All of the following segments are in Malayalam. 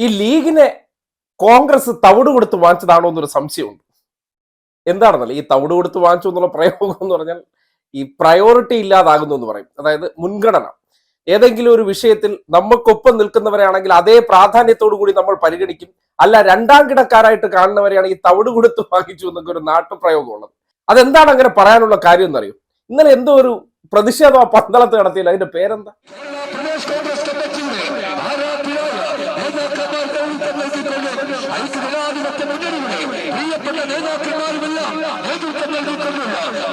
ഈ ലീഗിനെ കോൺഗ്രസ് തവിട് കൊടുത്ത് വാങ്ങിച്ചതാണോ എന്നൊരു സംശയമുണ്ട്. എന്താണെന്നല്ല, ഈ തവിട് കൊടുത്ത് വാങ്ങിച്ചു എന്നുള്ള പ്രയോഗം എന്ന് പറഞ്ഞാൽ ഈ പ്രയോറിറ്റി ഇല്ലാതാകുന്നു എന്ന് പറയും. അതായത് മുൻഗണന ഏതെങ്കിലും ഒരു വിഷയത്തിൽ നമുക്കൊപ്പം നിൽക്കുന്നവരെയാണെങ്കിൽ അതേ പ്രാധാന്യത്തോടു കൂടി നമ്മൾ പരിഗണിക്കും. അല്ല, രണ്ടാം കിടക്കാരായിട്ട് കാണുന്നവരെയാണെങ്കിൽ തവിട് കൊടുത്ത് വാങ്ങിച്ചു എന്നൊക്കെ ഒരു നാട്ടുപ്രയോഗമുള്ളത്. അതെന്താണ് അങ്ങനെ പറയാനുള്ള കാര്യം എന്നറിയോ? ഇന്നലെ എന്തോ ഒരു പ്രതിഷേധം പന്തളത്ത് നടത്തിയില്ല, അതിന്റെ പേരെന്താ?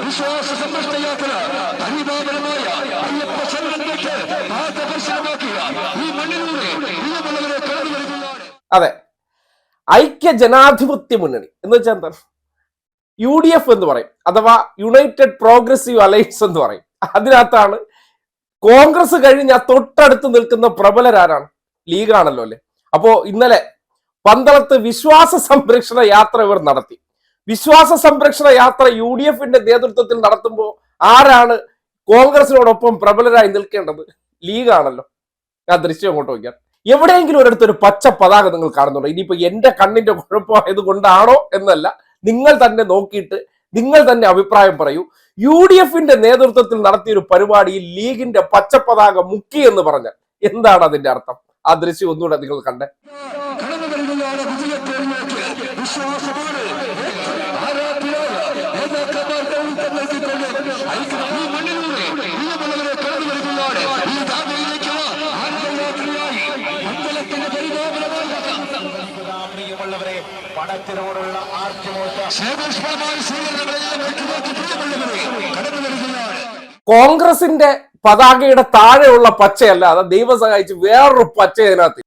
വിശ്വാസ സംരക്ഷണ യാത്ര അനിവാര്യമായ അയ്യപ്പ സംഘടനയ്ക്ക് ആദർശമാക്കിയ ഈ മണ്ണിലൂടെ പ്രിയമുള്ളവരെ കടന്നു വരുകയാണ്. അതെ, ഐക്യ ജനാധിപത്യ മുന്നണി എന്ന് വെച്ചാൽ എന്താ? UDF എന്ന് പറയും, അഥവാ യുണൈറ്റഡ് പ്രോഗ്രസീവ് അലയൻസ് എന്ന് പറയും. അതിനകത്താണ് കോൺഗ്രസ് കഴിഞ്ഞ തൊട്ടടുത്ത് നിൽക്കുന്ന പ്രബലരാരാണ്? ലീഗാണല്ലോ അല്ലെ. അപ്പോ ഇന്നലെ പന്തളത്ത് വിശ്വാസ സംരക്ഷണ യാത്ര ഇവർ നടത്തി. വിശ്വാസ സംരക്ഷണ യാത്ര UDFന്റെ നേതൃത്വത്തിൽ നടത്തുമ്പോൾ ആരാണ് കോൺഗ്രസിനോടൊപ്പം പ്രബലരായി നിൽക്കേണ്ടത്? ലീഗാണല്ലോ. ആ ദൃശ്യം അങ്ങോട്ട് നോക്കിയാൽ എവിടെയെങ്കിലും ഒരിടത്ത് ഒരു പച്ച പതാക നിങ്ങൾ കാണുന്നുണ്ടോ? ഇനിയിപ്പോ എന്റെ കണ്ണിന്റെ കുഴപ്പമായത് കൊണ്ടാണോ എന്നല്ല, നിങ്ങൾ തന്നെ നോക്കിയിട്ട് നിങ്ങൾ തന്നെ അഭിപ്രായം പറയൂ. UDFന്റെ നേതൃത്വത്തിൽ നടത്തിയൊരു പരിപാടിയിൽ ലീഗിന്റെ പച്ച പതാക മുക്കി എന്ന് പറഞ്ഞാൽ എന്താണ് അതിന്റെ അർത്ഥം? ആ ദൃശ്യം ഒന്നുകൂടെ നിങ്ങൾ കണ്ടേ. പണത്തിനോടുള്ള കോൺഗ്രസിന്റെ പതാകയുടെ താഴെയുള്ള പച്ചയല്ല, അത് ദൈവം സഹായിച്ച് വേറൊരു പച്ച ഇതിനകത്ത്